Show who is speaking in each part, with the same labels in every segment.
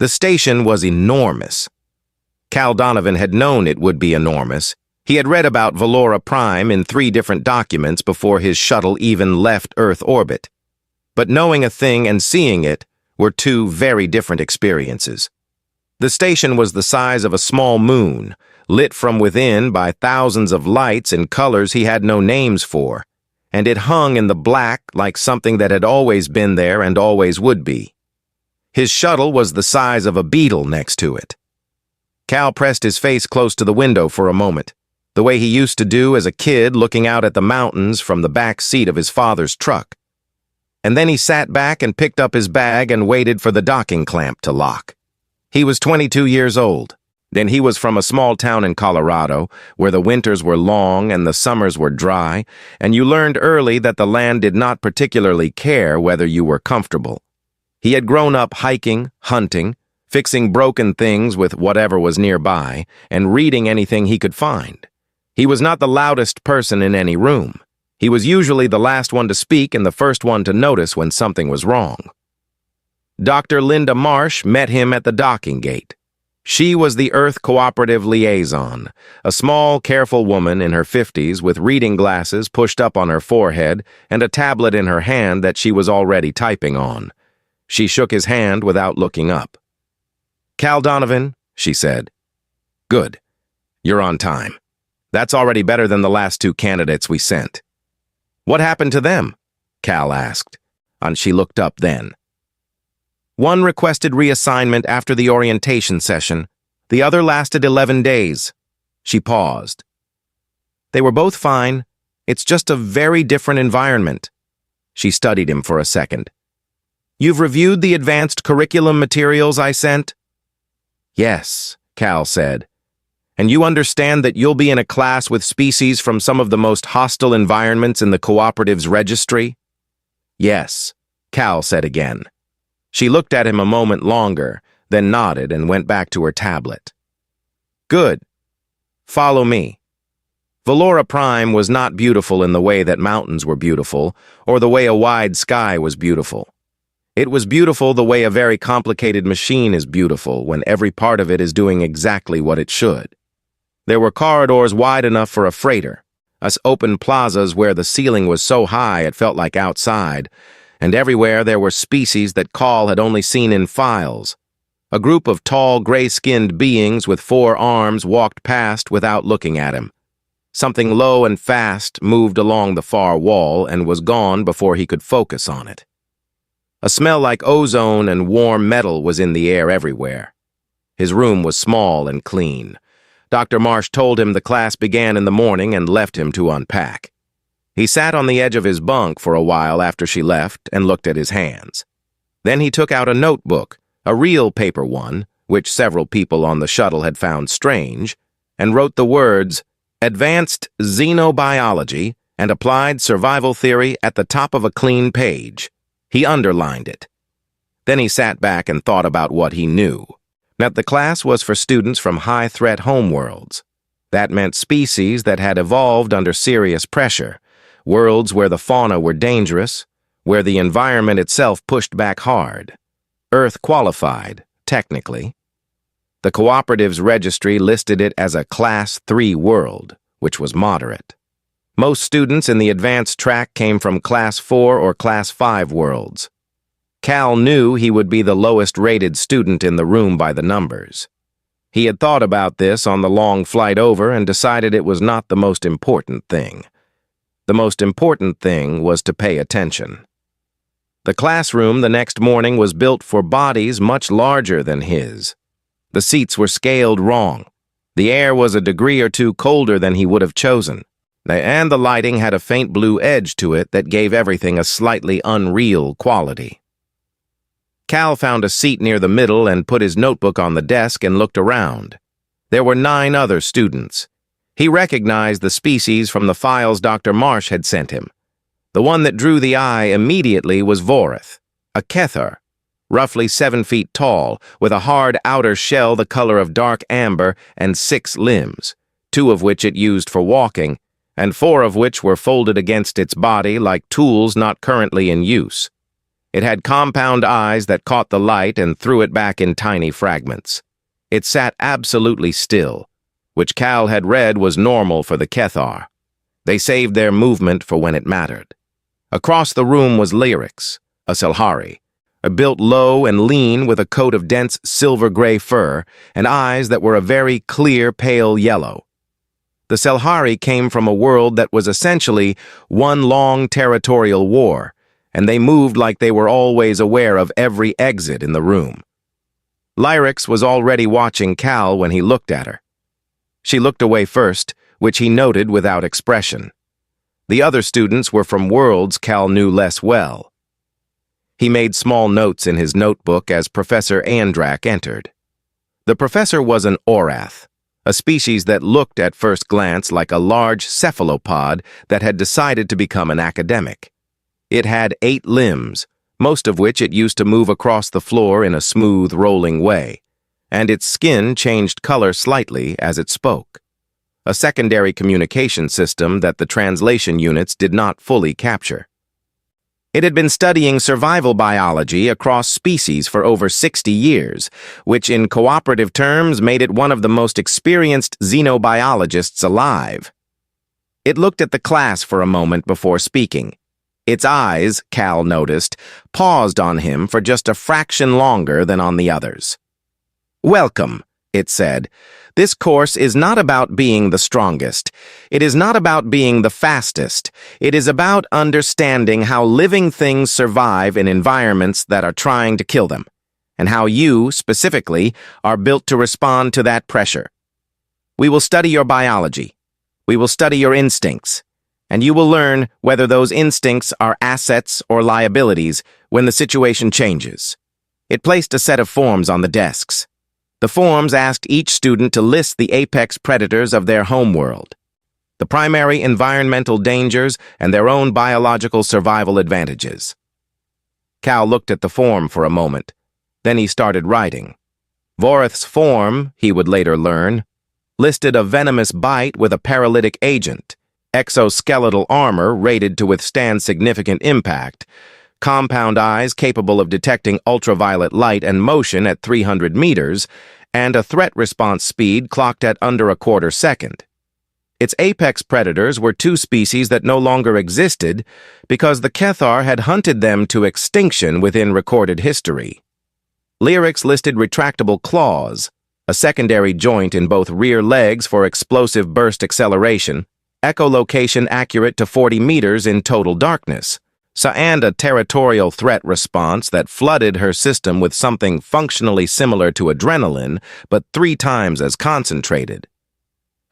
Speaker 1: The station was enormous. Cal Donovan had known it would be enormous. He had read about Valora Prime in 3 different documents before his shuttle even left Earth orbit. But knowing a thing and seeing it were 2 very different experiences. The station was the size of a small moon, lit from within by thousands of lights in colors he had no names for, and it hung in the black like something that had always been there and always would be. His shuttle was the size of a beetle next to it. Cal pressed his face close to the window for a moment, the way he used to do as a kid looking out at the mountains from the back seat of his father's truck. And then he sat back and picked up his bag and waited for the docking clamp to lock. He was 22 years old. Then he was from a small town in Colorado, where the winters were long and the summers were dry, and you learned early that the land did not particularly care whether you were comfortable. He had grown up hiking, hunting, fixing broken things with whatever was nearby, and reading anything he could find. He was not the loudest person in any room. He was usually the last one to speak and the first one to notice when something was wrong. Dr. Linda Marsh met him at the docking gate. She was the Earth Cooperative Liaison, a small, careful woman in her 50s with reading glasses pushed up on her forehead and a tablet in her hand that she was already typing on. She shook his hand without looking up. "Cal Donovan," she said. "Good. You're on time. That's already better than the last 2 candidates we sent." "What happened to them?" Cal asked, and she looked up then. "One requested reassignment after the orientation session. The other lasted 11 days. She paused. "They were both fine. It's just a very different environment." She studied him for a second. "You've reviewed the advanced curriculum materials I sent?" "Yes," Cal said. "And you understand that you'll be in a class with species from some of the most hostile environments in the Cooperative's registry?" "Yes," Cal said again. She looked at him a moment longer, then nodded and went back to her tablet. "Good. Follow me." Valora Prime was not beautiful in the way that mountains were beautiful, or the way a wide sky was beautiful. It was beautiful the way a very complicated machine is beautiful when every part of it is doing exactly what it should. There were corridors wide enough for a freighter, us open plazas where the ceiling was so high it felt like outside, and everywhere there were species that Call had only seen in files. A group of tall, gray-skinned beings with 4 arms walked past without looking at him. Something low and fast moved along the far wall and was gone before he could focus on it. A smell like ozone and warm metal was in the air everywhere. His room was small and clean. Dr. Marsh told him the class began in the morning and left him to unpack. He sat on the edge of his bunk for a while after she left and looked at his hands. Then he took out a notebook, a real paper one, which several people on the shuttle had found strange, and wrote the words, "Advanced Xenobiology and Applied Survival Theory" at the top of a clean page. He underlined it. Then he sat back and thought about what he knew. That the class was for students from high-threat homeworlds. That meant species that had evolved under serious pressure, worlds where the fauna were dangerous, where the environment itself pushed back hard. Earth qualified, technically. The Cooperative's registry listed it as a Class 3 world, which was moderate. Most students in the advanced track came from Class 4 or Class 5 worlds. Cal knew he would be the lowest-rated student in the room by the numbers. He had thought about this on the long flight over and decided it was not the most important thing. The most important thing was to pay attention. The classroom the next morning was built for bodies much larger than his. The seats were scaled wrong. The air was a degree or 2 colder than he would have chosen. And the lighting had a faint blue edge to it that gave everything a slightly unreal quality. Cal found a seat near the middle and put his notebook on the desk and looked around. There were 9 other students. He recognized the species from the files Dr. Marsh had sent him. The one that drew the eye immediately was Vorith, a Kethar, roughly 7 feet tall, with a hard outer shell the color of dark amber and 6 limbs, 2 of which it used for walking, and 4 of which were folded against its body like tools not currently in use. It had compound eyes that caught the light and threw it back in tiny fragments. It sat absolutely still, which Cal had read was normal for the Kethar. They saved their movement for when it mattered. Across the room was Lyrics, a Selhari, built low and lean with a coat of dense silver-gray fur and eyes that were a very clear pale yellow. The Selhari came from a world that was essentially one long territorial war, and they moved like they were always aware of every exit in the room. Lyrics was already watching Cal when he looked at her. She looked away first, which he noted without expression. The other students were from worlds Cal knew less well. He made small notes in his notebook as Professor Andrak entered. The professor was an Orath, a species that looked at first glance like a large cephalopod that had decided to become an academic. It had 8 limbs, most of which it used to move across the floor in a smooth, rolling way, and its skin changed color slightly as it spoke. A secondary communication system that the translation units did not fully capture. It had been studying survival biology across species for over 60 years, which in cooperative terms made it one of the most experienced xenobiologists alive. It looked at the class for a moment before speaking. Its eyes, Cal noticed, paused on him for just a fraction longer than on the others. "Welcome," it said. "This course is not about being the strongest. It is not about being the fastest. It is about understanding how living things survive in environments that are trying to kill them, and how you, specifically, are built to respond to that pressure. We will study your biology. We will study your instincts. And you will learn whether those instincts are assets or liabilities when the situation changes." It placed a set of forms on the desks. The forms asked each student to list the apex predators of their homeworld, the primary environmental dangers, and their own biological survival advantages. Cal looked at the form for a moment. Then he started writing. Voreth's form, he would later learn, listed a venomous bite with a paralytic agent, exoskeletal armor rated to withstand significant impact, compound eyes capable of detecting ultraviolet light and motion at 300 meters, and a threat response speed clocked at under a quarter second. Its apex predators were 2 species that no longer existed because the Kethar had hunted them to extinction within recorded history. Lyrics listed retractable claws, a secondary joint in both rear legs for explosive burst acceleration, echolocation accurate to 40 meters in total darkness, and a territorial threat response that flooded her system with something functionally similar to adrenaline, but 3 times as concentrated.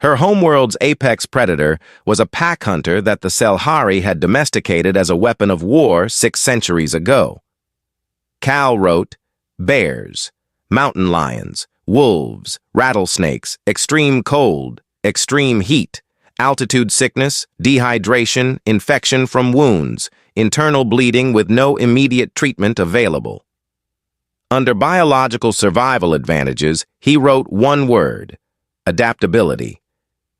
Speaker 1: Her homeworld's apex predator was a pack hunter that the Selhari had domesticated as a weapon of war 6 centuries ago. Cal wrote, bears, mountain lions, wolves, rattlesnakes, extreme cold, extreme heat, altitude sickness, dehydration, infection from wounds, internal bleeding with no immediate treatment available. Under biological survival advantages, he wrote one word, adaptability.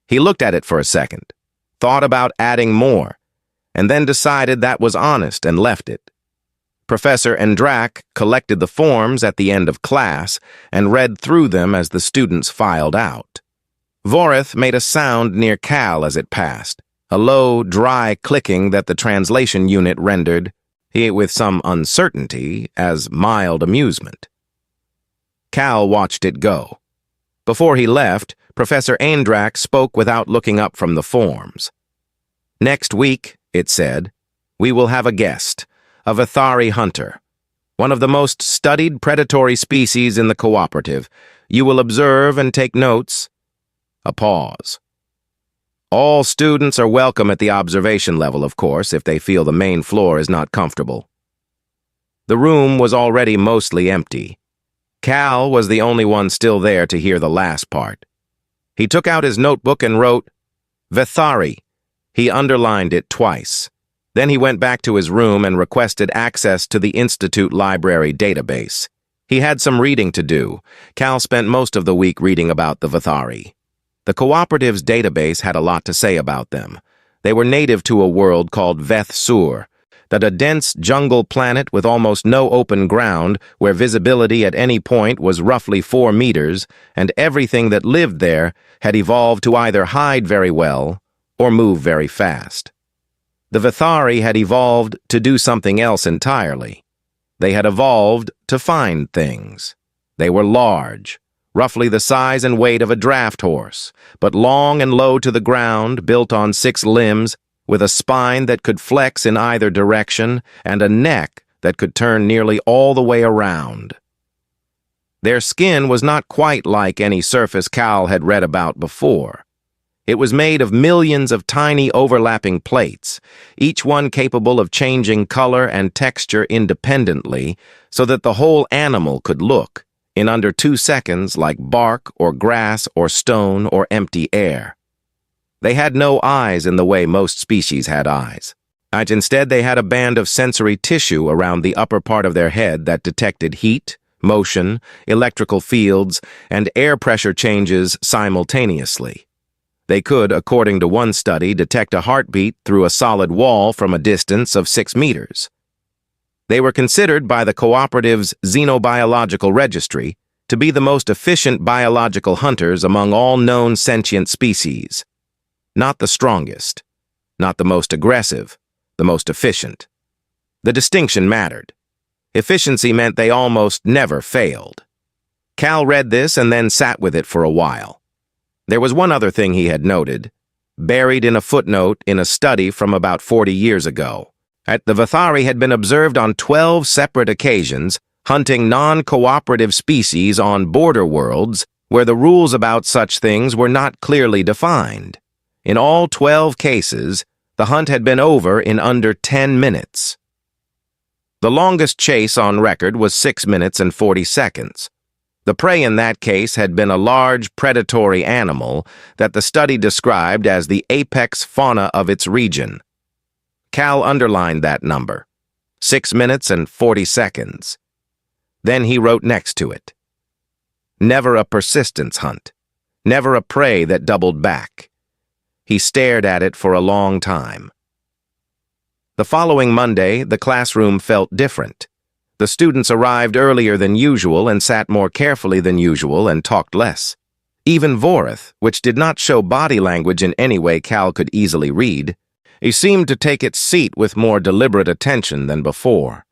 Speaker 1: He looked at it for a second, thought about adding more, and then decided that was honest and left it. Professor Andrak collected the forms at the end of class and read through them as the students filed out. Voreth made a sound near Cal as it passed, a low, dry clicking that the translation unit rendered, with some uncertainty, as mild amusement. Cal watched it go. Before he left, Professor Andrak spoke without looking up from the forms. "Next week," it said, "we will have a guest, a Vithari hunter, one of the most studied predatory species in the cooperative. You will observe and take notes." A pause. "All students are welcome at the observation level, of course, if they feel the main floor is not comfortable." The room was already mostly empty. Cal was the only one still there to hear the last part. He took out his notebook and wrote, "Vithari." He underlined it twice. Then he went back to his room and requested access to the Institute Library database. He had some reading to do. Cal spent most of the week reading about the Vithari. The cooperative's database had a lot to say about them. They were native to a world called Veth Sur, that a dense jungle planet with almost no open ground where visibility at any point was roughly 4 meters, and everything that lived there had evolved to either hide very well or move very fast. The Vithari had evolved to do something else entirely. They had evolved to find things. They were large, roughly the size and weight of a draft horse, but long and low to the ground, built on 6 limbs, with a spine that could flex in either direction and a neck that could turn nearly all the way around. Their skin was not quite like any surface Cal had read about before. It was made of millions of tiny overlapping plates, each one capable of changing color and texture independently so that the whole animal could look, in under 2 seconds, like bark or grass or stone or empty air. They had no eyes in the way most species had eyes. Instead, they had a band of sensory tissue around the upper part of their head that detected heat, motion, electrical fields, and air pressure changes simultaneously. They could, according to one study, detect a heartbeat through a solid wall from a distance of 6 meters. They were considered by the Cooperative's Xenobiological Registry to be the most efficient biological hunters among all known sentient species. Not the strongest, not the most aggressive, the most efficient. The distinction mattered. Efficiency meant they almost never failed. Cal read this and then sat with it for a while. There was one other thing he had noted, buried in a footnote in a study from about 40 years ago. The Vithari had been observed on 12 separate occasions, hunting non-cooperative species on border worlds where the rules about such things were not clearly defined. In all 12 cases, the hunt had been over in under 10 minutes. The longest chase on record was 6 minutes and 40 seconds. The prey in that case had been a large predatory animal that the study described as the apex fauna of its region. Cal underlined that number, 6 minutes and 40 seconds. Then he wrote next to it, "Never a persistence hunt, never a prey that doubled back." He stared at it for a long time. The following Monday, the classroom felt different. The students arrived earlier than usual and sat more carefully than usual and talked less. Even Vorith, which did not show body language in any way Cal could easily read, he seemed to take its seat with more deliberate attention than before.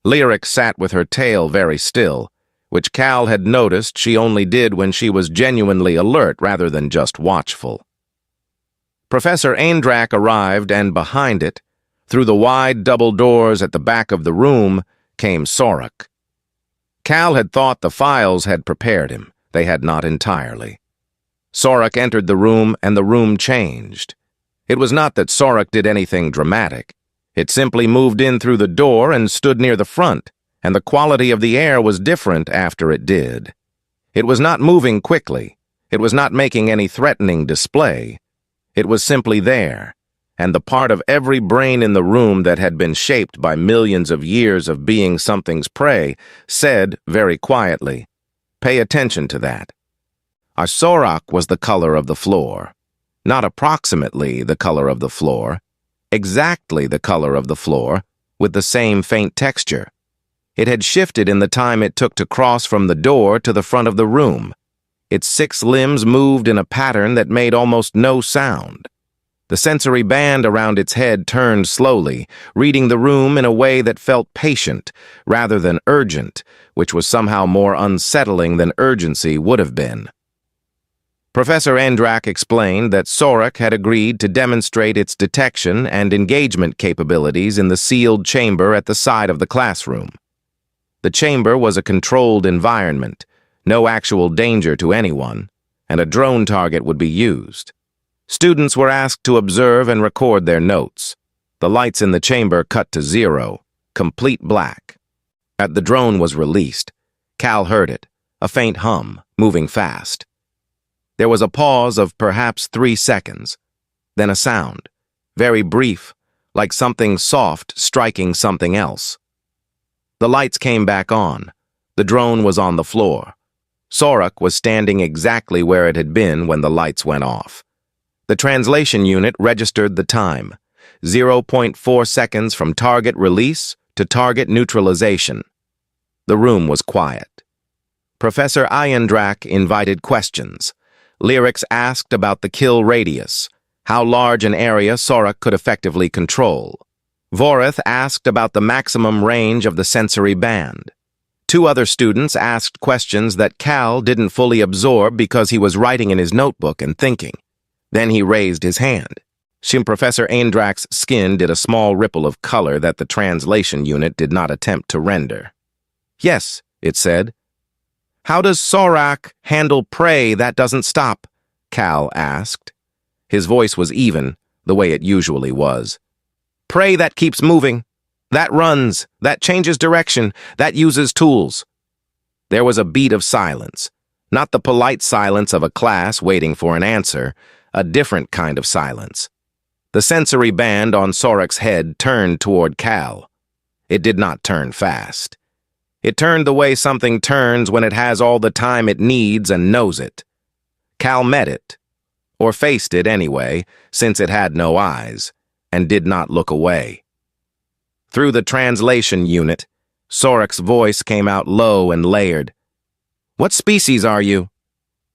Speaker 1: Lyric sat with her tail very still, which Cal had noticed she only did when she was genuinely alert rather than just watchful. Professor Aindrak arrived, and behind it, through the wide double doors at the back of the room, came Sorok. Cal had thought the files had prepared him. They had not entirely. Sorok entered the room, and the room changed. It was not that Sorok did anything dramatic. It simply moved in through the door and stood near the front, and the quality of the air was different after it did. It was not moving quickly. It was not making any threatening display. It was simply there, and the part of every brain in the room that had been shaped by millions of years of being something's prey said, very quietly, "Pay attention to that." Our Sorok was the color of the floor. Not approximately the color of the floor, exactly the color of the floor, with the same faint texture. It had shifted in the time it took to cross from the door to the front of the room. Its 6 limbs moved in a pattern that made almost no sound. The sensory band around its head turned slowly, reading the room in a way that felt patient rather than urgent, which was somehow more unsettling than urgency would have been. Professor Aindrak explained that Sorok had agreed to demonstrate its detection and engagement capabilities in the sealed chamber at the side of the classroom. The chamber was a controlled environment, no actual danger to anyone, and a drone target would be used. Students were asked to observe and record their notes. The lights in the chamber cut to 0, complete black. As the drone was released, Cal heard it, a faint hum, moving fast. There was a pause of perhaps 3 seconds, then a sound, very brief, like something soft striking something else. The lights came back on. The drone was on the floor. Sorok was standing exactly where it had been when the lights went off. The translation unit registered the time, zero point 0.4 seconds from target release to target neutralization. The room was quiet. Professor Ayandrak invited questions. Lyrics asked about the kill radius, how large an area Sorok could effectively control. Voreth asked about the maximum range of the sensory band. Two other students asked questions that Cal didn't fully absorb because he was writing in his notebook and thinking. Then he raised his hand. Professor Ayandrak's skin did a small ripple of color that the translation unit did not attempt to render. "Yes," it said. "How does Sorok handle prey that doesn't stop?" Cal asked. His voice was even, the way it usually was. "Prey that keeps moving, that runs, that changes direction, that uses tools." There was a beat of silence, not the polite silence of a class waiting for an answer, a different kind of silence. The sensory band on Sorok's head turned toward Cal. It did not turn fast. It turned the way something turns when it has all the time it needs and knows it. Cal met it, or faced it anyway, since it had no eyes, and did not look away. Through the translation unit, Sorok's voice came out low and layered. "What species are you?"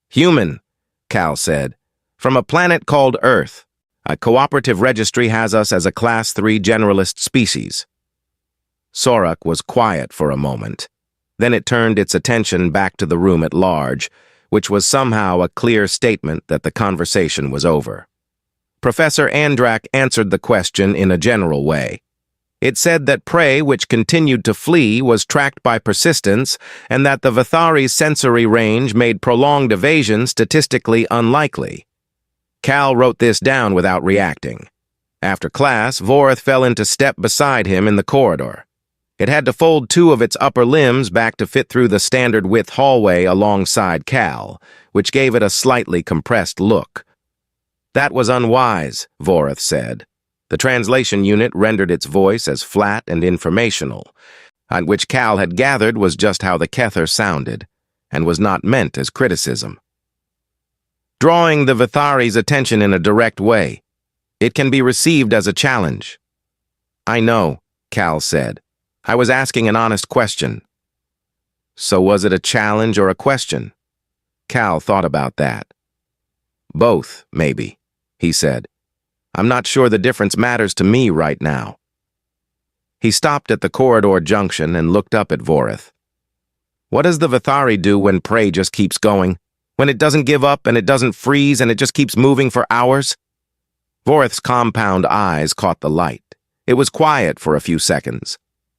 Speaker 1: "Human," Cal said. "From a planet called Earth. A cooperative registry has us as a Class 3 generalist species." Sorok was quiet for a moment. Then it turned its attention back to the room at large, which was somehow a clear statement that the conversation was over. Professor Ayandrak answered the question in a general way. It said that prey which continued to flee was tracked by persistence and that the Vathari's sensory range made prolonged evasion statistically unlikely. Cal wrote this down without reacting. After class, Voreth fell into step beside him in the corridor. It had to fold two of its upper limbs back to fit through the standard width hallway alongside Cal, which gave it a slightly compressed look. "That was unwise," Voreth said. The translation unit rendered its voice as flat and informational, on which Cal had gathered was just how the Kether sounded, and was not meant as criticism. "Drawing the Vathari's attention in a direct way. It can be received as a challenge." "I know," Cal said. "I was asking an honest question." So was it a challenge or a question? Cal thought about that. "Both, maybe," he said. "I'm not sure the difference matters to me right now." He stopped at the corridor junction and looked up at Voreth. "What does the Vathari do when prey just keeps going? When it doesn't give up and it doesn't freeze and it just keeps moving for hours?" Voreth's compound eyes caught the light. It was quiet for a few seconds,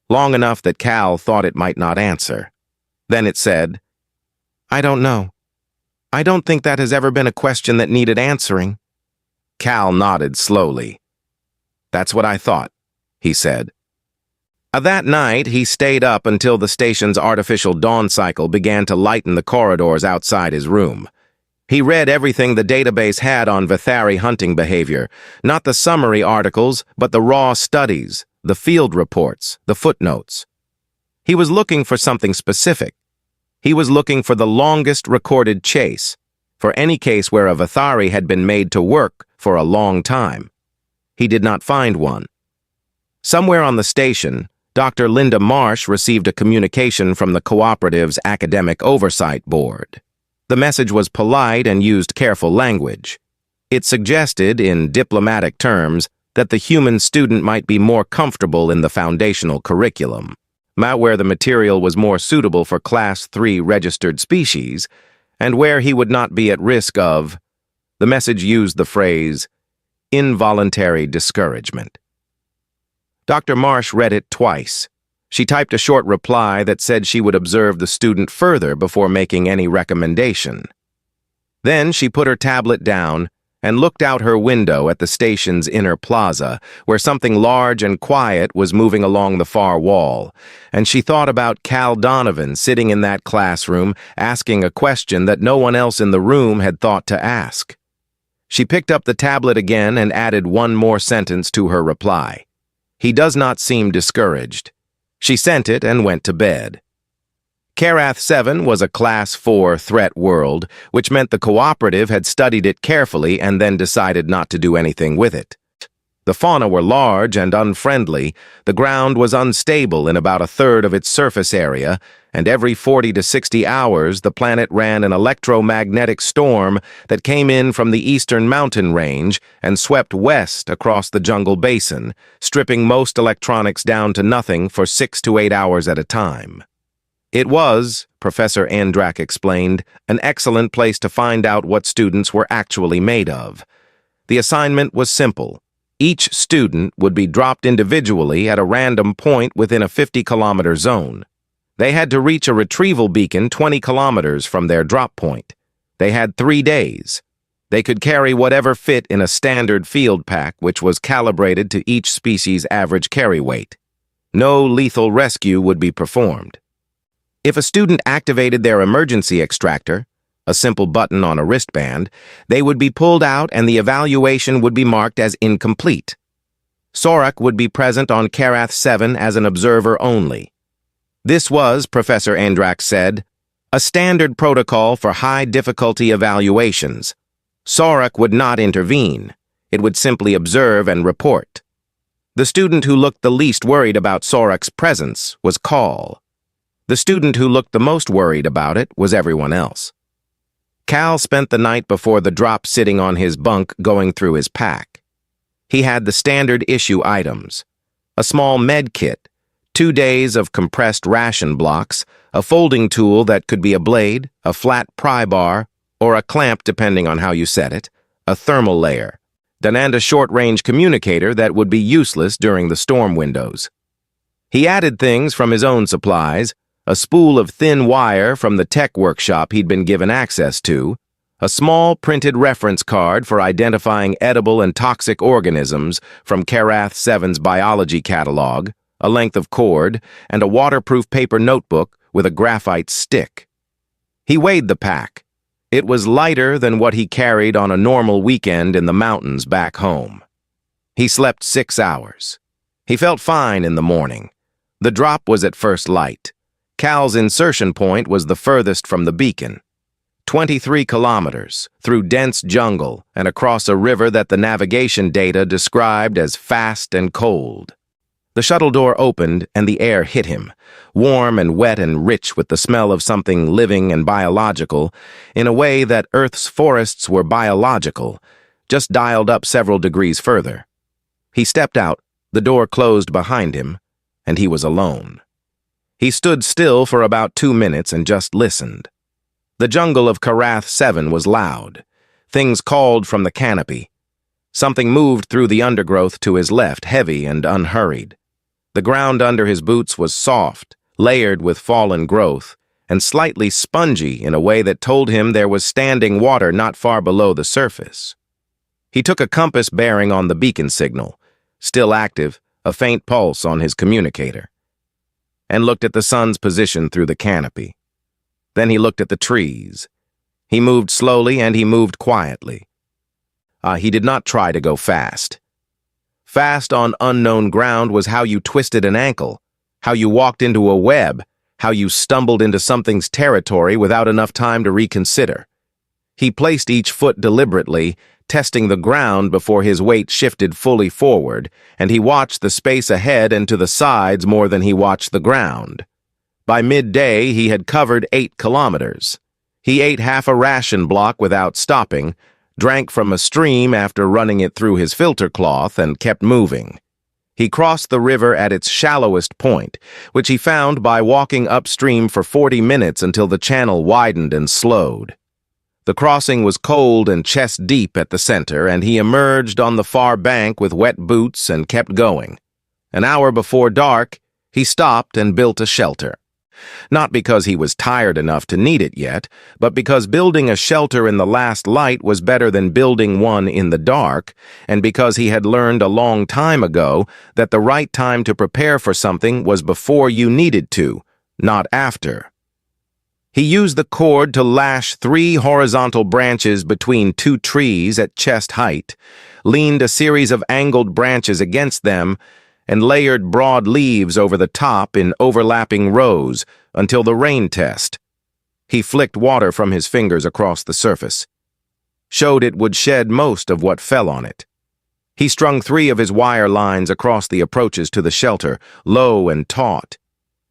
Speaker 1: long enough that Cal thought it might not answer. Then it said, "I don't know. I don't think that has ever been a question that needed answering." Cal nodded slowly. "That's what I thought," he said. That night, he stayed up until the station's artificial dawn cycle began to lighten the corridors outside his room. He read everything the database had on Vathari hunting behavior, not the summary articles, but the raw studies, the field reports, the footnotes. He was looking for something specific. He was looking for the longest recorded chase, for any case where a Vathari had been made to work for a long time. He did not find one. Somewhere on the station, Dr. Linda Marsh received a communication from the Cooperative's Academic Oversight Board. The message was polite and used careful language. It suggested, in diplomatic terms, that the human student might be more comfortable in the foundational curriculum, where the material was more suitable for Class 3 registered species, and where he would not be at risk of, the message used the phrase, involuntary discouragement. Dr. Marsh read it twice. She typed a short reply that said she would observe the student further before making any recommendation. Then she put her tablet down and looked out her window at the station's inner plaza, where something large and quiet was moving along the far wall, and she thought about Cal Donovan sitting in that classroom asking a question that no one else in the room had thought to ask. She picked up the tablet again and added one more sentence to her reply. "He does not seem discouraged." She sent it and went to bed. Karath 7 was a Class 4 threat world, which meant the Cooperative had studied it carefully and then decided not to do anything with it. The fauna were large and unfriendly, the ground was unstable in about a third of its surface area, and every 40 to 60 hours the planet ran an electromagnetic storm that came in from the eastern mountain range and swept west across the jungle basin, stripping most electronics down to nothing for 6 to 8 hours at a time. It was, Professor Andrak explained, an excellent place to find out what students were actually made of. The assignment was simple. Each student would be dropped individually at a random point within a 50-kilometer zone. They had to reach a retrieval beacon 20 kilometers from their drop point. They had 3 days. They could carry whatever fit in a standard field pack, which was calibrated to each species' average carry weight. No lethal rescue would be performed. If a student activated their emergency extractor, a simple button on a wristband, they would be pulled out and the evaluation would be marked as incomplete. Sorak would be present on Karath 7 as an observer only. This was, Professor Andrak said, a standard protocol for high-difficulty evaluations. Sorak would not intervene. It would simply observe and report. The student who looked the least worried about Sorak's presence was Call. The student who looked the most worried about it was everyone else. Cal spent the night before the drop sitting on his bunk going through his pack. He had the standard issue items: a small med kit, 2 days of compressed ration blocks, a folding tool that could be a blade, a flat pry bar, or a clamp depending on how you set it, a thermal layer, and a short-range communicator that would be useless during the storm windows. He added things from his own supplies: a spool of thin wire from the tech workshop he'd been given access to, a small printed reference card for identifying edible and toxic organisms from Karath 7's biology catalog, a length of cord, and a waterproof paper notebook with a graphite stick. He weighed the pack. It was lighter than what he carried on a normal weekend in the mountains back home. He slept 6 hours. He felt fine in the morning. The drop was at first light. Cal's insertion point was the furthest from the beacon. 23 kilometers, through dense jungle and across a river that the navigation data described as fast and cold. The shuttle door opened and the air hit him, warm and wet and rich with the smell of something living and biological, in a way that Earth's forests were biological, just dialed up several degrees further. He stepped out, the door closed behind him, and he was alone. He stood still for about 2 minutes and just listened. The jungle of Karath 7 was loud. Things called from the canopy. Something moved through the undergrowth to his left, heavy and unhurried. The ground under his boots was soft, layered with fallen growth, and slightly spongy in a way that told him there was standing water not far below the surface. He took a compass bearing on the beacon signal, still active, a faint pulse on his communicator, and looked at the sun's position through the canopy. Then he looked at the trees. He moved slowly and he moved quietly. He did not try to go fast. Fast on unknown ground was how you twisted an ankle, how you walked into a web, how you stumbled into something's territory without enough time to reconsider. He placed each foot deliberately, testing the ground before his weight shifted fully forward, and he watched the space ahead and to the sides more than he watched the ground. By midday, he had covered 8 kilometers. He ate half a ration block without stopping, drank from a stream after running it through his filter cloth, and kept moving. He crossed the river at its shallowest point, which he found by walking upstream for 40 minutes until the channel widened and slowed. The crossing was cold and chest-deep at the center, and he emerged on the far bank with wet boots and kept going. An hour before dark, he stopped and built a shelter. Not because he was tired enough to need it yet, but because building a shelter in the last light was better than building one in the dark, and because he had learned a long time ago that the right time to prepare for something was before you needed to, not after. He used the cord to lash 3 horizontal branches between 2 trees at chest height, leaned a series of angled branches against them, and layered broad leaves over the top in overlapping rows until the rain test. He flicked water from his fingers across the surface, showed it would shed most of what fell on it. He strung 3 of his wire lines across the approaches to the shelter, low and taut,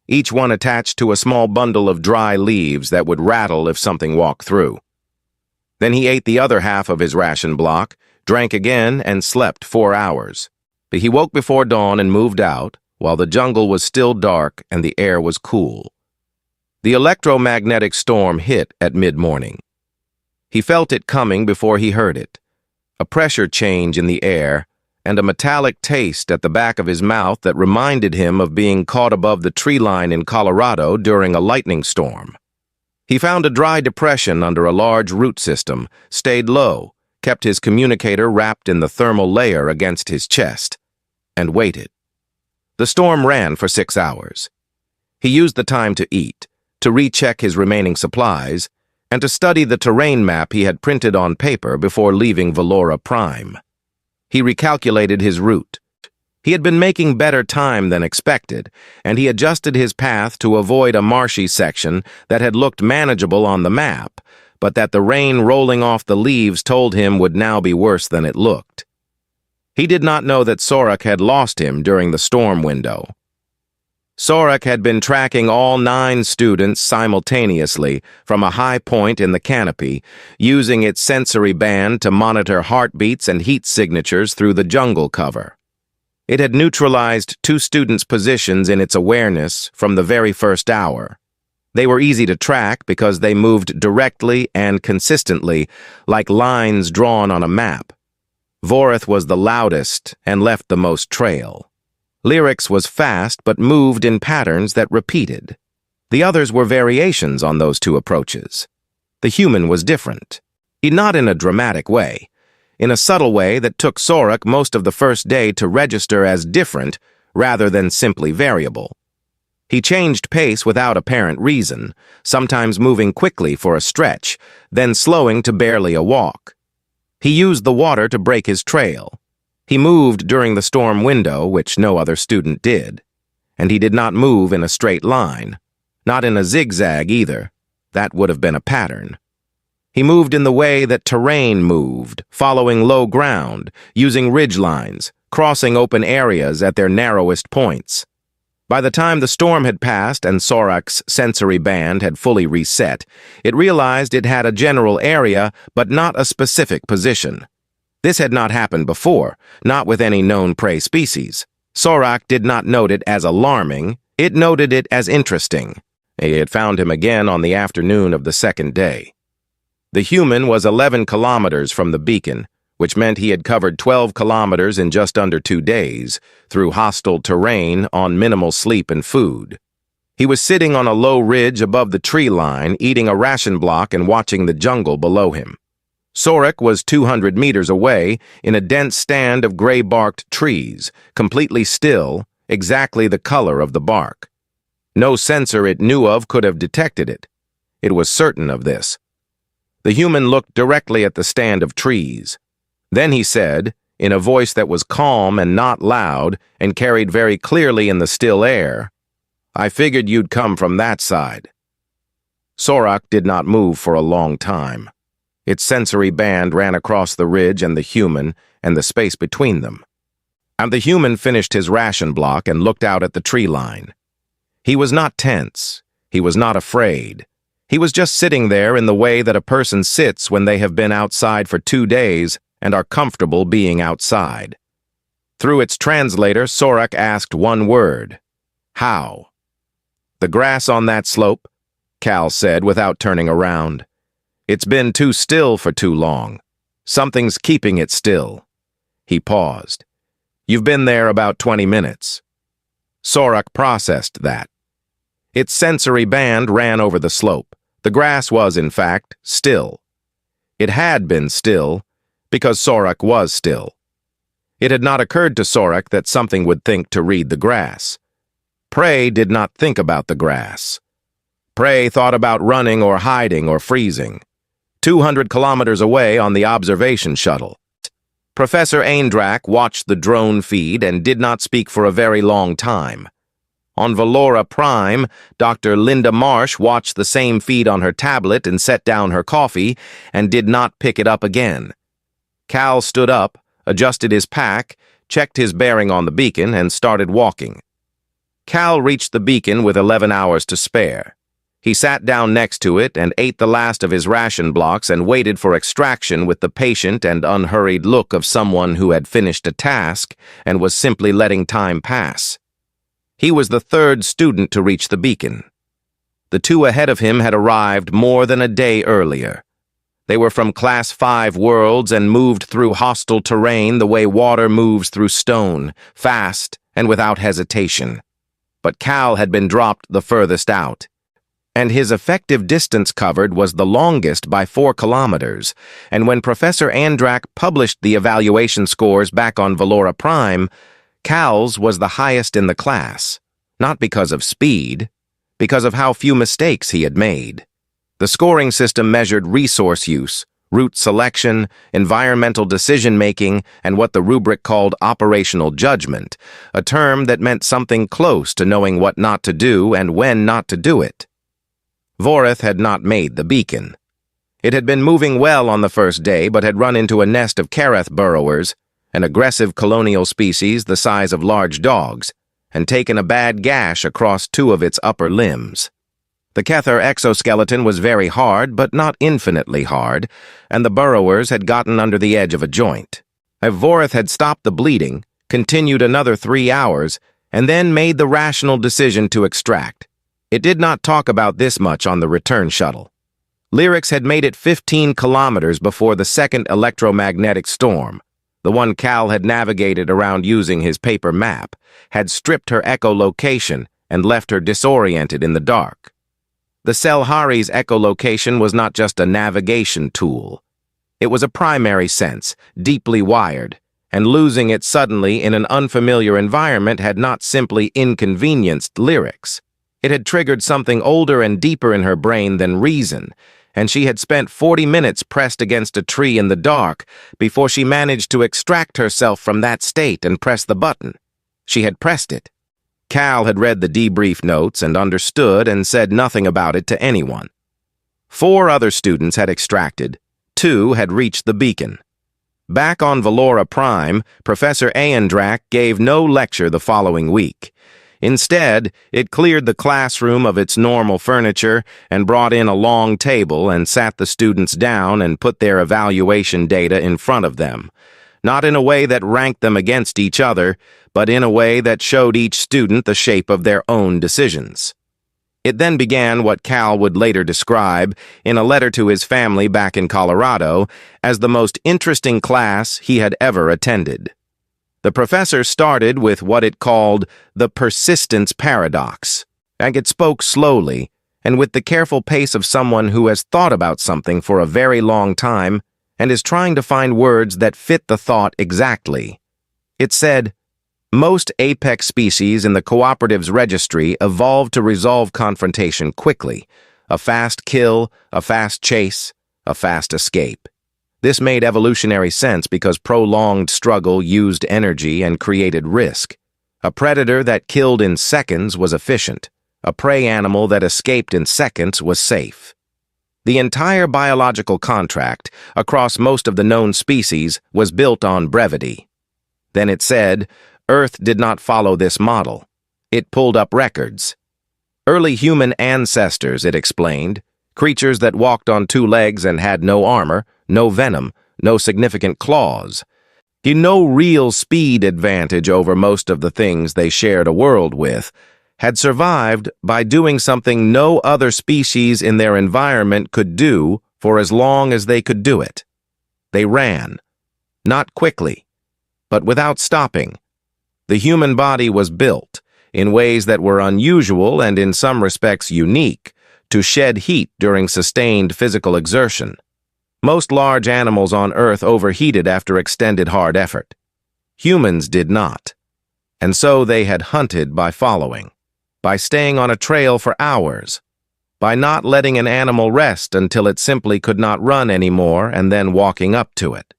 Speaker 1: each one attached to a small bundle of dry leaves that would rattle if something walked through. Then he ate the other half of his ration block, drank again, and slept 4 hours. But he woke before dawn and moved out, while the jungle was still dark and the air was cool. The electromagnetic storm hit at mid-morning. He felt it coming before he heard it. A pressure change in the air, and a metallic taste at the back of his mouth that reminded him of being caught above the tree line in Colorado during a lightning storm. He found a dry depression under a large root system, stayed low, kept his communicator wrapped in the thermal layer against his chest, and waited. The storm ran for 6 hours. He used the time to eat, to recheck his remaining supplies, and to study the terrain map he had printed on paper before leaving Valora Prime. He recalculated his route. He had been making better time than expected, and he adjusted his path to avoid a marshy section that had looked manageable on the map, but that the rain rolling off the leaves told him would now be worse than it looked. He did not know that Sorok had lost him during the storm window. Sorok had been tracking all 9 students simultaneously from a high point in the canopy, using its sensory band to monitor heartbeats and heat signatures through the jungle cover. It had neutralized 2 students' positions in its awareness from the very first hour. They were easy to track because they moved directly and consistently, like lines drawn on a map. Vorith was the loudest and left the most trail. Lyrics was fast but moved in patterns that repeated. The others were variations on those 2 approaches. The human was different. Not in a dramatic way. In a subtle way that took Sorok most of the first day to register as different rather than simply variable. He changed pace without apparent reason, sometimes moving quickly for a stretch, then slowing to barely a walk. He used the water to break his trail. He moved during the storm window, which no other student did. And he did not move in a straight line. Not in a zigzag either. That would have been a pattern. He moved in the way that terrain moved, following low ground, using ridge lines, crossing open areas at their narrowest points. By the time the storm had passed and Sorok's sensory band had fully reset, it realized it had a general area but not a specific position. This had not happened before, not with any known prey species. Sorok did not note it as alarming, it noted it as interesting. He had found him again on the afternoon of the second day. The human was 11 kilometers from the beacon, which meant he had covered 12 kilometers in just under 2 days, through hostile terrain on minimal sleep and food. He was sitting on a low ridge above the tree line, eating a ration block and watching the jungle below him. Sorok was 200 meters away in a dense stand of gray-barked trees, completely still, exactly the color of the bark. No sensor it knew of could have detected it. It was certain of this. The human looked directly at the stand of trees. Then he said, in a voice that was calm and not loud and carried very clearly in the still air, "I figured you'd come from that side." Sorok did not move for a long time. Its sensory band ran across the ridge and the human and the space between them. And the human finished his ration block and looked out at the tree line. He was not tense. He was not afraid. He was just sitting there in the way that a person sits when they have been outside for 2 days and are comfortable being outside. Through its translator, Sorok asked one word: "How?" "The grass on that slope," Cal said without turning around. "It's been too still for too long. Something's keeping it still." He paused. "You've been there about 20 minutes. Sorok processed that. Its sensory band ran over the slope. The grass was, in fact, still. It had been still, because Sorok was still. It had not occurred to Sorok that something would think to read the grass. Prey did not think about the grass. Prey thought about running or hiding or freezing. 200 kilometers away on the observation shuttle. Professor Aindrak watched the drone feed and did not speak for a very long time. On Valora Prime, Dr. Linda Marsh watched the same feed on her tablet and set down her coffee and did not pick it up again. Cal stood up, adjusted his pack, checked his bearing on the beacon, and started walking. Cal reached the beacon with 11 hours to spare. He sat down next to it and ate the last of his ration blocks and waited for extraction with the patient and unhurried look of someone who had finished a task and was simply letting time pass. He was the third student to reach the beacon. The two ahead of him had arrived more than a day earlier. They were from Class 5 worlds and moved through hostile terrain the way water moves through stone, fast and without hesitation. But Cal had been dropped the furthest out, and his effective distance covered was the longest by 4 kilometers, and when Professor Andrak published the evaluation scores back on Valora Prime, Cal's was the highest in the class, not because of speed, because of how few mistakes he had made. The scoring system measured resource use, route selection, environmental decision-making, and what the rubric called operational judgment, a term that meant something close to knowing what not to do and when not to do it. Voreth had not made the beacon. It had been moving well on the first day, but had run into a nest of Kareth burrowers, an aggressive colonial species the size of large dogs, and taken a bad gash across 2 of its upper limbs. The Kether exoskeleton was very hard, but not infinitely hard, and the burrowers had gotten under the edge of a joint. If Voreth had stopped the bleeding, continued another 3 hours, and then made the rational decision to extract. It did not talk about this much on the return shuttle. Lyrics had made it 15 kilometers before the second electromagnetic storm, the one Cal had navigated around using his paper map, had stripped her echolocation and left her disoriented in the dark. The Selhari's echolocation was not just a navigation tool. It was a primary sense, deeply wired, and losing it suddenly in an unfamiliar environment had not simply inconvenienced Lyrics. It had triggered something older and deeper in her brain than reason, and she had spent 40 minutes pressed against a tree in the dark before she managed to extract herself from that state and press the button. She had pressed it. Cal had read the debrief notes and understood and said nothing about it to anyone. 4 other students had extracted. 2 had reached the beacon. Back on Valora Prime, Professor Andrak gave no lecture the following week. Instead, it cleared the classroom of its normal furniture and brought in a long table and sat the students down and put their evaluation data in front of them, not in a way that ranked them against each other, but in a way that showed each student the shape of their own decisions. It then began what Cal would later describe, in a letter to his family back in Colorado, as the most interesting class he had ever attended. The professor started with what it called the persistence paradox, and it spoke slowly, and with the careful pace of someone who has thought about something for a very long time and is trying to find words that fit the thought exactly. It said, most apex species in the cooperative's registry evolved to resolve confrontation quickly, a fast kill, a fast chase, a fast escape. This made evolutionary sense because prolonged struggle used energy and created risk. A predator that killed in seconds was efficient. A prey animal that escaped in seconds was safe. The entire biological contract, across most of the known species, was built on brevity. Then it said, Earth did not follow this model. It pulled up records. Early human ancestors, it explained, creatures that walked on 2 legs and had no armor, no venom, no significant claws. No real speed advantage over most of the things they shared a world with, had survived by doing something no other species in their environment could do for as long as they could do it. They ran. Not quickly, but without stopping. The human body was built, in ways that were unusual and in some respects unique, to shed heat during sustained physical exertion. Most large animals on Earth overheated after extended hard effort. Humans did not. And so they had hunted by following, by staying on a trail for hours, by not letting an animal rest until it simply could not run anymore and then walking up to it.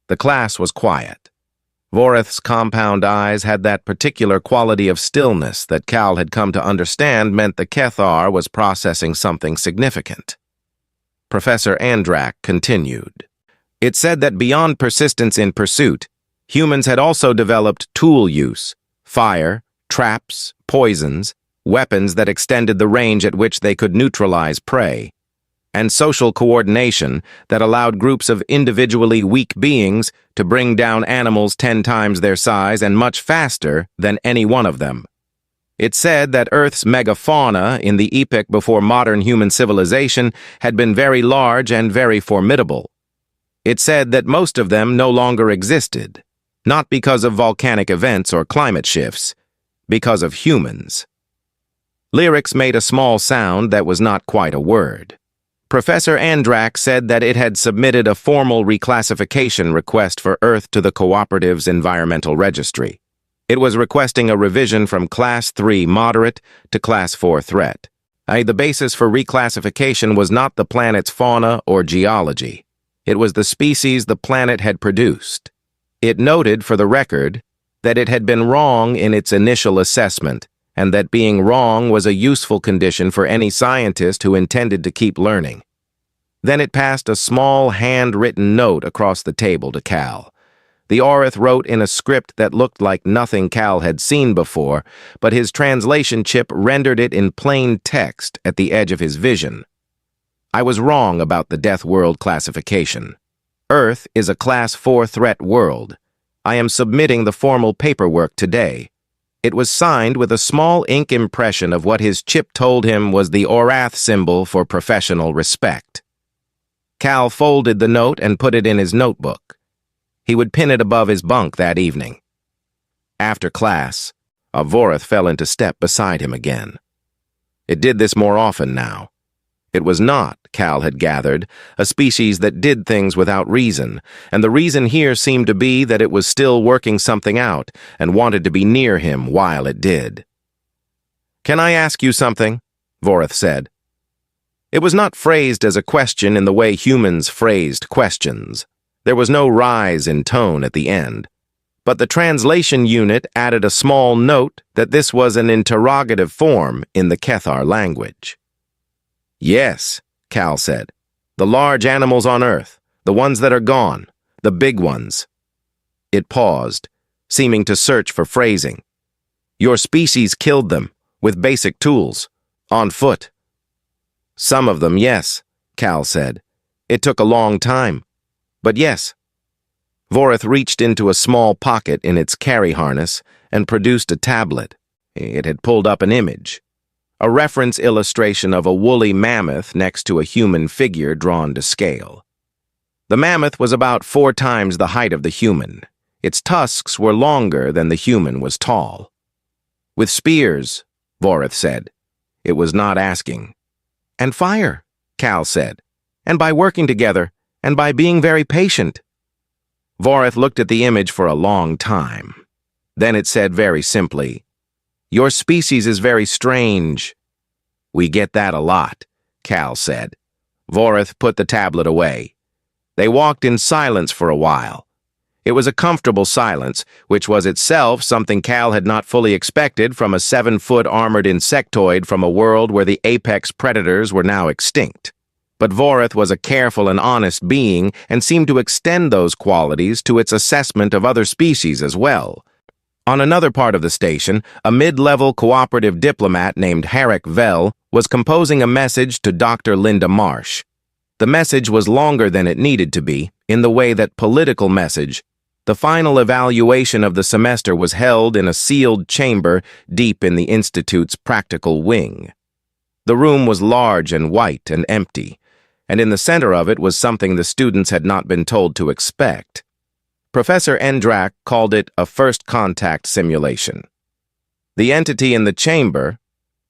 Speaker 1: The class was quiet. Voreth's compound eyes had that particular quality of stillness that Cal had come to understand meant the Kethar was processing something significant. Professor Andrak continued. It said that beyond persistence in pursuit, humans had also developed tool use, fire, traps, poisons, weapons that extended the range at which they could neutralize prey, and social coordination that allowed groups of individually weak beings to bring down animals 10 times their size and much faster than any one of them. It said that Earth's megafauna in the epoch before modern human civilization had been very large and very formidable. It said that most of them no longer existed, not because of volcanic events or climate shifts, because of humans. Lyrics made a small sound that was not quite a word. Professor Andrak said that it had submitted a formal reclassification request for Earth to the Cooperative's Environmental Registry. It was requesting a revision from Class 3 Moderate to Class 4 Threat. The basis for reclassification was not the planet's fauna or geology. It was the species the planet had produced. It noted, for the record, that it had been wrong in its initial assessment, and that being wrong was a useful condition for any scientist who intended to keep learning. Then it passed a small handwritten note across the table to Cal. The Aurith wrote in a script that looked like nothing Cal had seen before, but his translation chip rendered it in plain text at the edge of his vision. I was wrong about the Deathworld classification. Earth is a Class 4 threat world. I am submitting the formal paperwork today. It was signed with a small ink impression of what his chip told him was the Aurath symbol for professional respect. Cal folded the note and put it in his notebook. He would pin it above his bunk that evening. After class, a Vorith fell into step beside him again. It did this more often now. It was not, Cal had gathered, a species that did things without reason, and the reason here seemed to be that it was still working something out and wanted to be near him while it did. "Can I ask you something?" Vorith said. It was not phrased as a question in the way humans phrased questions. There was no rise in tone at the end, but the translation unit added a small note that this was an interrogative form in the Kethar language. "Yes," Cal said. "The large animals on Earth, the ones that are gone, the big ones." It paused, seeming to search for phrasing. "Your species killed them, with basic tools, on foot." "Some of them, yes," Cal said. "It took a long time. But yes." Vorith reached into a small pocket in its carry harness and produced a tablet. It had pulled up an image. A reference illustration of a woolly mammoth next to a human figure drawn to scale. The mammoth was about 4 times the height of the human. Its tusks were longer than the human was tall. "With spears," Vorith said. It was not asking. "And fire," Cal said. "And by working together, and by being very patient." Vorith looked at the image for a long time. Then it said very simply, "Your species is very strange." "We get that a lot," Cal said. Vorith put the tablet away. They walked in silence for a while. It was a comfortable silence, which was itself something Cal had not fully expected from a 7-foot armored insectoid from a world where the apex predators were now extinct. But Vorith was a careful and honest being and seemed to extend those qualities to its assessment of other species as well. On another part of the station, a mid-level cooperative diplomat named Herrick Vell was composing a message to Dr. Linda Marsh. The message was longer than it needed to be, in the way that political message. The final evaluation of the semester was held in a sealed chamber deep in the Institute's practical wing. The room was large and white and empty, and in the center of it was something the students had not been told to expect. Professor Endrak called it a first contact simulation. The entity in the chamber,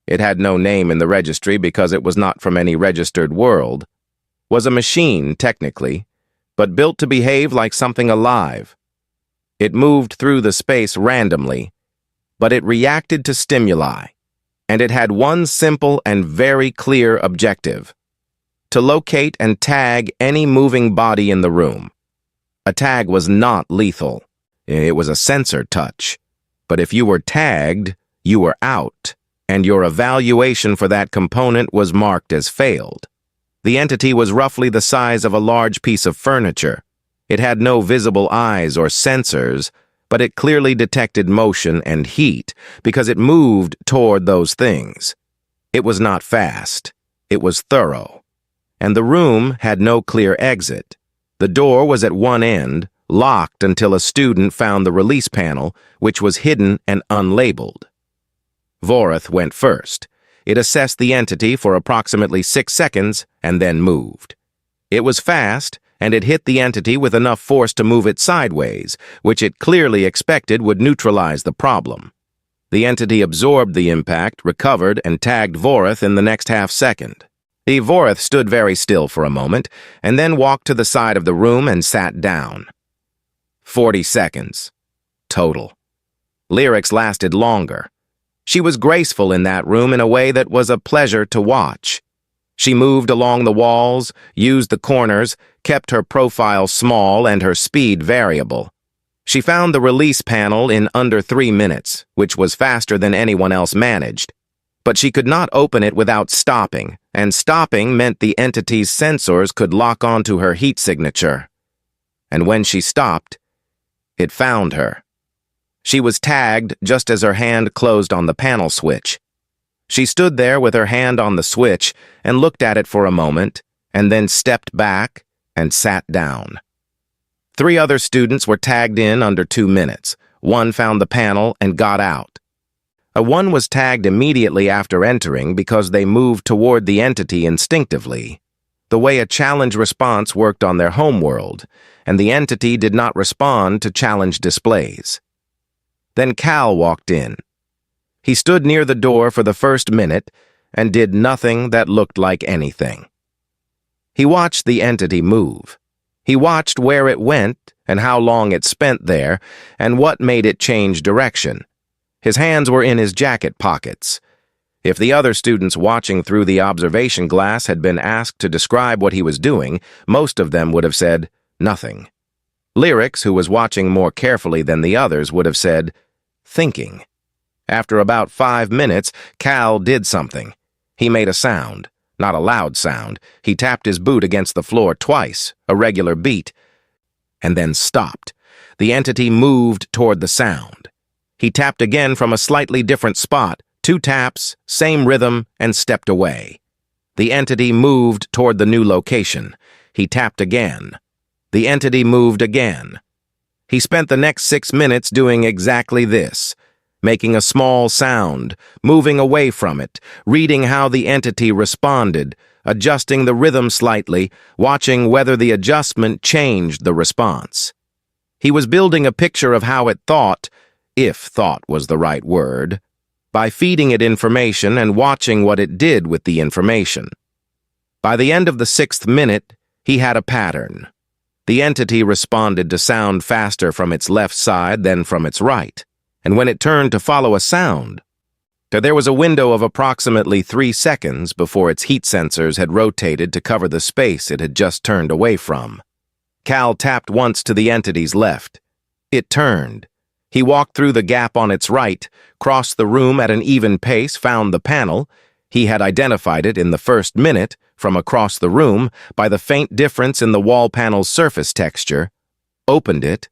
Speaker 1: it had no name in the registry because it was not from any registered world, was a machine, technically, but built to behave like something alive. It moved through the space randomly, but it reacted to stimuli, and it had one simple and very clear objective: to locate and tag any moving body in the room. A tag was not lethal. It was a sensor touch. But if you were tagged, you were out, and your evaluation for that component was marked as failed. The entity was roughly the size of a large piece of furniture, It had no visible eyes or sensors, but it clearly detected motion and heat because it moved toward those things. It was not fast. It was thorough. And the room had no clear exit. The door was at one end, locked until a student found the release panel, which was hidden and unlabeled. Vorath went first. It assessed the entity for approximately 6 seconds and then moved. It was fast, and it hit the entity with enough force to move it sideways, which it clearly expected would neutralize the problem. The entity absorbed the impact, recovered, and tagged Vorath in the next half-second. Vorath stood very still for a moment, and then walked to the side of the room and sat down. 40 seconds. Total. Lyrics lasted longer. She was graceful in that room in a way that was a pleasure to watch. She moved along the walls, used the corners, kept her profile small and her speed variable. She found the release panel in under 3 minutes, which was faster than anyone else managed. But she could not open it without stopping, and stopping meant the entity's sensors could lock onto her heat signature. And when she stopped, it found her. She was tagged just as her hand closed on the panel switch. She stood there with her hand on the switch and looked at it for a moment, and then stepped back and sat down. 3 other students were tagged in under 2 minutes. One found the panel and got out. One was tagged immediately after entering because they moved toward the entity instinctively, the way a challenge response worked on their homeworld, and the entity did not respond to challenge displays. Then Cal walked in. He stood near the door for the first minute and did nothing that looked like anything. He watched the entity move. He watched where it went and how long it spent there and what made it change direction. His hands were in his jacket pockets. If the other students watching through the observation glass had been asked to describe what he was doing, most of them would have said, nothing. Lyrics, who was watching more carefully than the others, would have said, thinking. After about 5 minutes, Cal did something. He made a sound, not a loud sound. He tapped his boot against the floor twice, a regular beat, and then stopped. The entity moved toward the sound. He tapped again from a slightly different spot, 2 taps, same rhythm, and stepped away. The entity moved toward the new location. He tapped again. The entity moved again. He spent the next 6 minutes doing exactly this, making a small sound, moving away from it, reading how the entity responded, adjusting the rhythm slightly, watching whether the adjustment changed the response. He was building a picture of how it thought, if thought was the right word, by feeding it information and watching what it did with the information. By the end of the 6th minute, he had a pattern. The entity responded to sound faster from its left side than from its right, and when it turned to follow a sound, there was a window of approximately 3 seconds before its heat sensors had rotated to cover the space it had just turned away from. Cal tapped once to the entity's left. It turned. He walked through the gap on its right, crossed the room at an even pace, found the panel. He had identified it in the first minute, from across the room, by the faint difference in the wall panel's surface texture, opened it,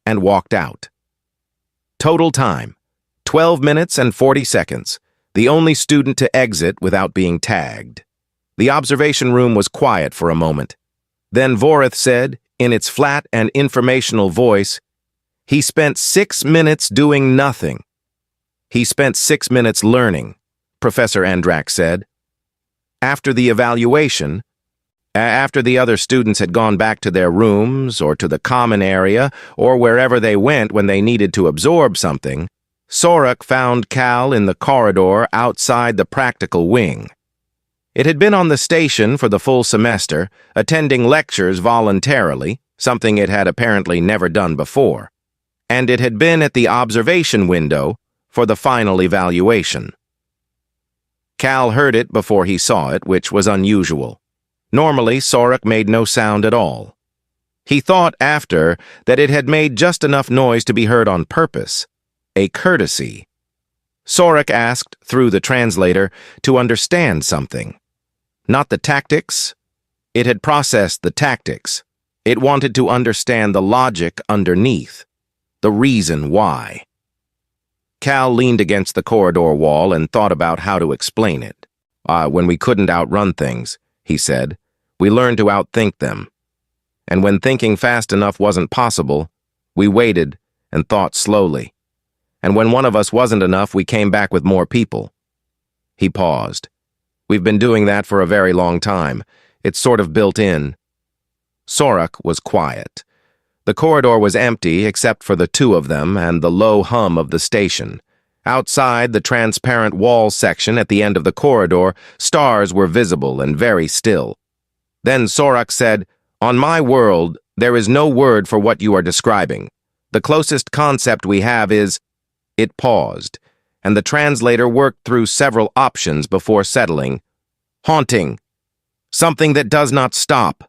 Speaker 1: and walked out. Total time, 12 minutes and 40 seconds, the only student to exit without being tagged. The observation room was quiet for a moment. Then Vorath said, in its flat and informational voice, "He spent 6 minutes doing nothing." "He spent 6 minutes learning," Professor Andrak said. After the evaluation, after the other students had gone back to their rooms or to the common area or wherever they went when they needed to absorb something, Sorok found Cal in the corridor outside the practical wing. It had been on the station for the full semester, attending lectures voluntarily, something it had apparently never done before, and it had been at the observation window for the final evaluation. Cal heard it before he saw it, which was unusual. Normally, Sorok made no sound at all. He thought after that it had made just enough noise to be heard on purpose, a courtesy. Sorok asked, through the translator, to understand something. Not the tactics. It had processed the tactics. It wanted to understand the logic underneath, the reason why. Cal leaned against the corridor wall and thought about how to explain it. When we couldn't outrun things, he said, we learned to outthink them. And when thinking fast enough wasn't possible, we waited and thought slowly. And when one of us wasn't enough, we came back with more people. He paused. We've been doing that for a very long time. It's sort of built in. Sorok was quiet. The corridor was empty except for the two of them and the low hum of the station. Outside the transparent wall section at the end of the corridor, stars were visible and very still. Then Sorok said, "On my world, there is no word for what you are describing. The closest concept we have is..." It paused, and the translator worked through several options before settling. Haunting. Something that does not stop.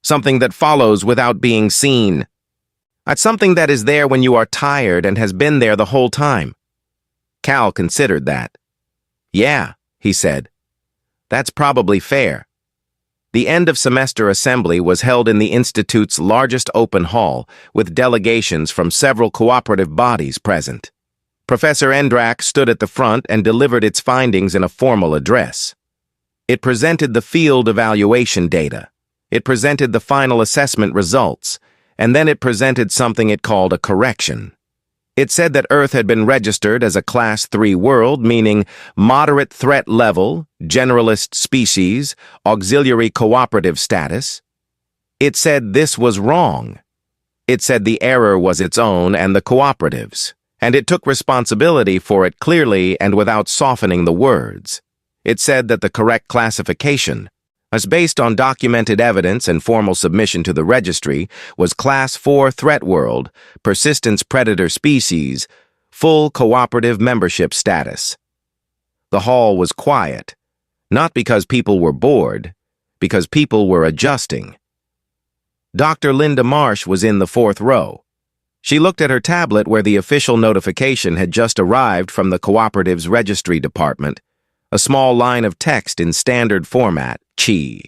Speaker 1: Something that follows without being seen. It's something that is there when you are tired and has been there the whole time. Cal considered that. Yeah, he said. That's probably fair. The end-of-semester assembly was held in the Institute's largest open hall, with delegations from several cooperative bodies present. Professor Endrak stood at the front and delivered its findings in a formal address. It presented the field evaluation data. It presented the final assessment results, and then it presented something it called a correction. It said that Earth had been registered as a Class 3 world, meaning moderate threat level, generalist species, auxiliary cooperative status. It said this was wrong. It said the error was its own and the cooperatives, and it took responsibility for it clearly and without softening the words. It said that the correct classification, as based on documented evidence and formal submission to the registry, was Class 4 Threat World, Persistence Predator Species, full cooperative membership status. The hall was quiet, not because people were bored, because people were adjusting. Dr. Linda Marsh was in the fourth row. She looked at her tablet where the official notification had just arrived from the Cooperative's Registry Department, a small line of text in standard format, Chi.